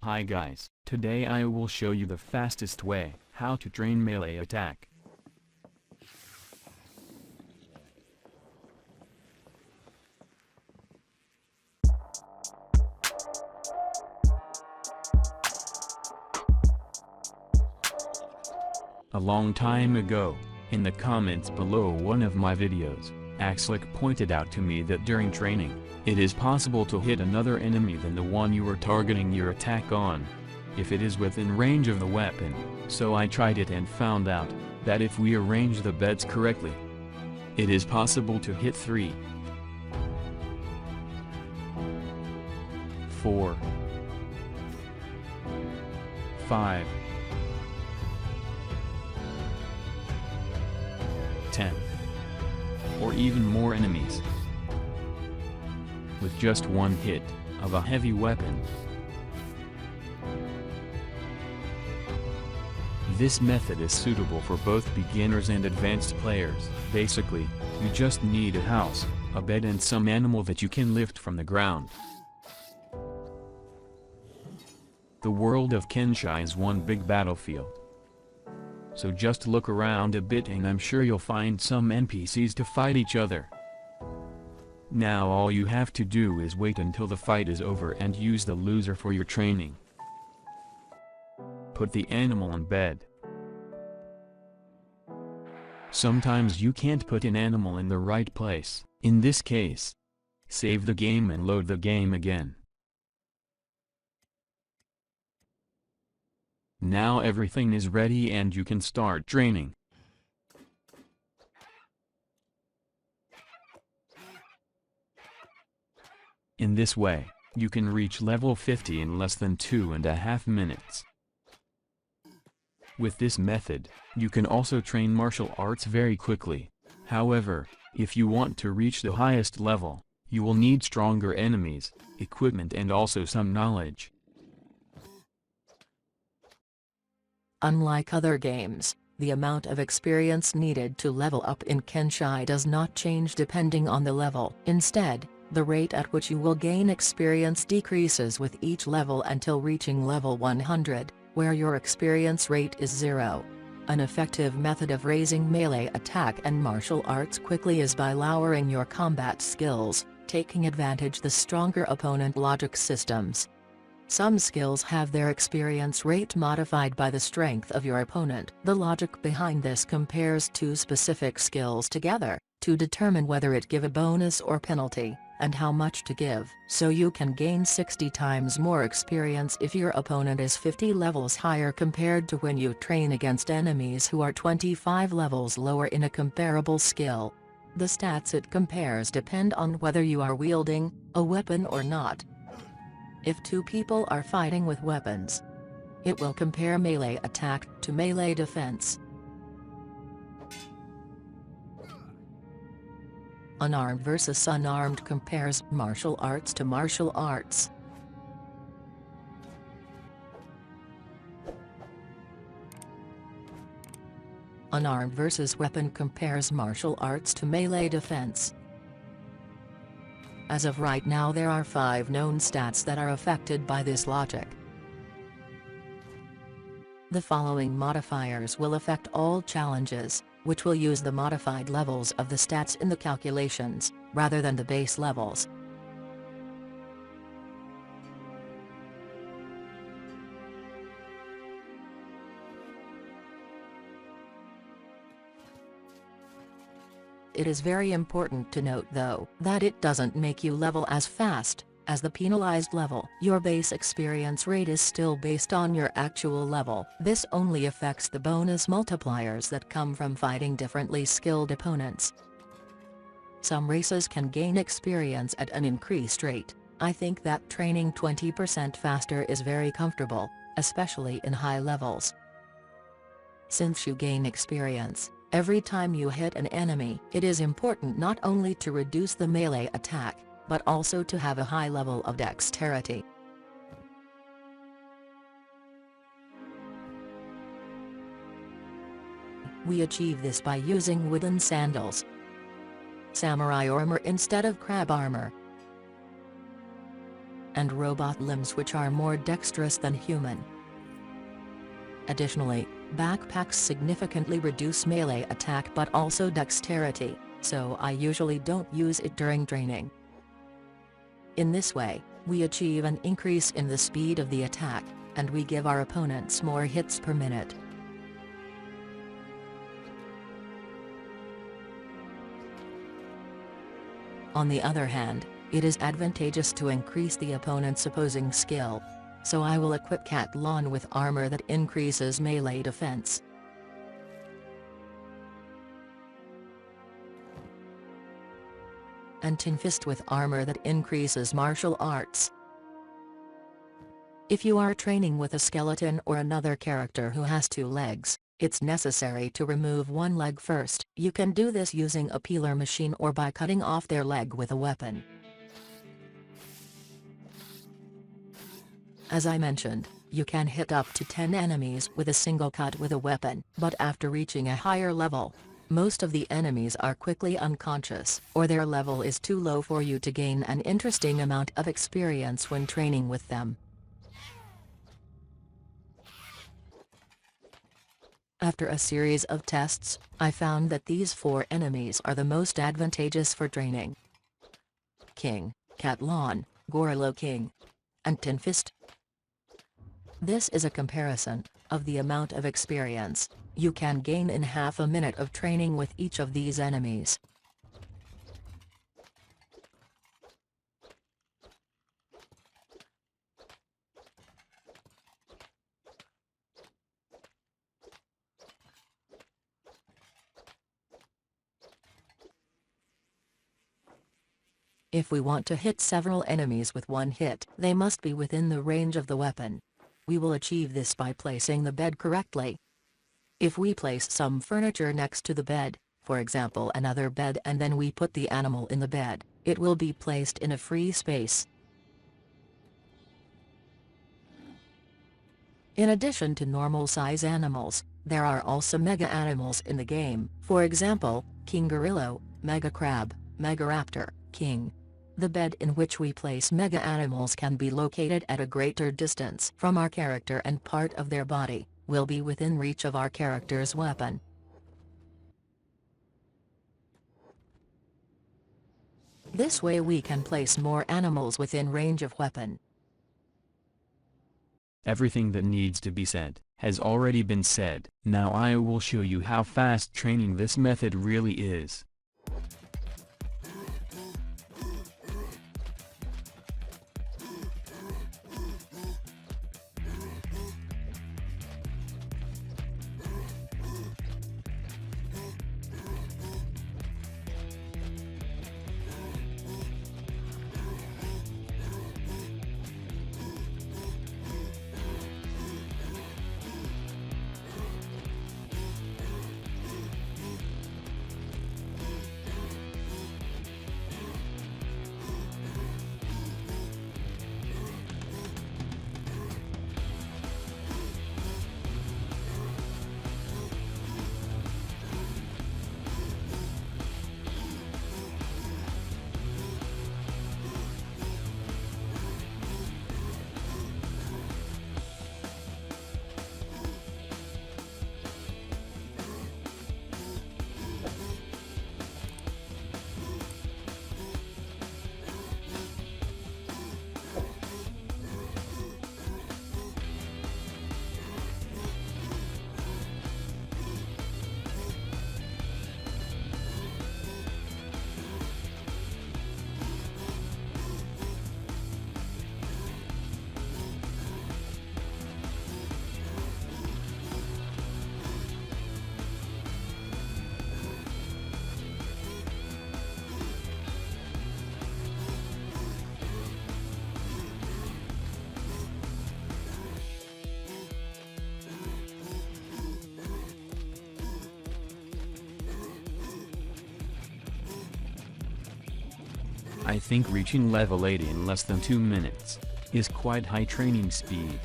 Hi guys, today I will show you the fastest way how to train melee attack. A long time ago, in the comments below one of my videos, Axlick pointed out to me that during training, it is possible to hit another enemy than the one you are targeting your attack on, if it is within range of the weapon. So I tried it and found out that if we arrange the beds correctly, it is possible to hit 3, 4, 5, 10, or even more enemies with just one hit of a heavy weapon. This method is suitable for both beginners and advanced players. Basically, you just need a house, a bed and some animal that you can lift from the ground. The world of Kenshi is one big battlefield. So just look around a bit and I'm sure you'll find some NPCs to fight each other. Now all you have to do is wait until the fight is over and use the loser for your training. Put the animal in bed. Sometimes you can't put an animal in the right place. In this case, save the game and load the game again. Now everything is ready and you can start training. In this way, you can reach level 50 in less than 2.5 minutes. With this method, you can also train martial arts very quickly. However, if you want to reach the highest level, you will need stronger enemies, equipment and also some knowledge. Unlike other games, the amount of experience needed to level up in Kenshi does not change depending on the level. Instead, the rate at which you will gain experience decreases with each level until reaching level 100, where your experience rate is 0. An effective method of raising melee attack and martial arts quickly is by lowering your combat skills, taking advantage the stronger opponent logic systems. Some skills have their experience rate modified by the strength of your opponent. The logic behind this compares two specific skills together, to determine whether it give a bonus or penalty, and how much to give. So you can gain 60 times more experience if your opponent is 50 levels higher compared to when you train against enemies who are 25 levels lower in a comparable skill. The stats it compares depend on whether you are wielding a weapon or not. If two people are fighting with weapons, it will compare melee attack to melee defense. Unarmed versus unarmed compares martial arts to martial arts. Unarmed versus weapon compares martial arts to melee defense. As of right now there are 5 known stats that are affected by this logic. The following modifiers will affect all challenges, which will use the modified levels of the stats in the calculations, rather than the base levels. It is very important to note though, that it doesn't make you level as fast as the penalized level. Your base experience rate is still based on your actual level. This only affects the bonus multipliers that come from fighting differently skilled opponents. Some races can gain experience at an increased rate. I think that training 20% faster is very comfortable, especially in high levels. Since you gain experience every time you hit an enemy, it is important not only to reduce the melee attack, but also to have a high level of dexterity. We achieve this by using wooden sandals, samurai armor instead of crab armor, and robot limbs which are more dexterous than human. Additionally, backpacks significantly reduce melee attack but also dexterity, so I usually don't use it during training. In this way, we achieve an increase in the speed of the attack, and we give our opponents more hits per minute. On the other hand, it is advantageous to increase the opponent's opposing skill. So I will equip Katlon with armor that increases melee defense. And Kenshifast with armor that increases martial arts. If you are training with a skeleton or another character who has 2 legs, it's necessary to remove one leg first. You can do this using a peeler machine or by cutting off their leg with a weapon. As I mentioned, you can hit up to 10 enemies with a single cut with a weapon, but after reaching a higher level, most of the enemies are quickly unconscious, or their level is too low for you to gain an interesting amount of experience when training with them. After a series of tests, I found that these 4 enemies are the most advantageous for training: King, Katlon, Gorilla King, and Kenshifast. This is a comparison of the amount of experience you can gain in half a minute of training with each of these enemies. If we want to hit several enemies with one hit, they must be within the range of the weapon. We will achieve this by placing the bed correctly. If we place some furniture next to the bed, for example another bed, and then we put the animal in the bed, it will be placed in a free space. In addition to normal size animals, there are also mega animals in the game, for example, King Gorilla, Mega Crab, Mega Raptor, King. The bed in which we place mega animals can be located at a greater distance from our character, and part of their body will be within reach of our character's weapon. This way we can place more animals within range of weapon. Everything that needs to be said has already been said. Now I will show you how fast training this method really is. I think reaching level 80 in less than 2 minutes is quite high training speed.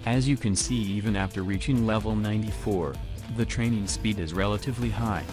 As you can see, even after reaching level 94, the training speed is relatively high,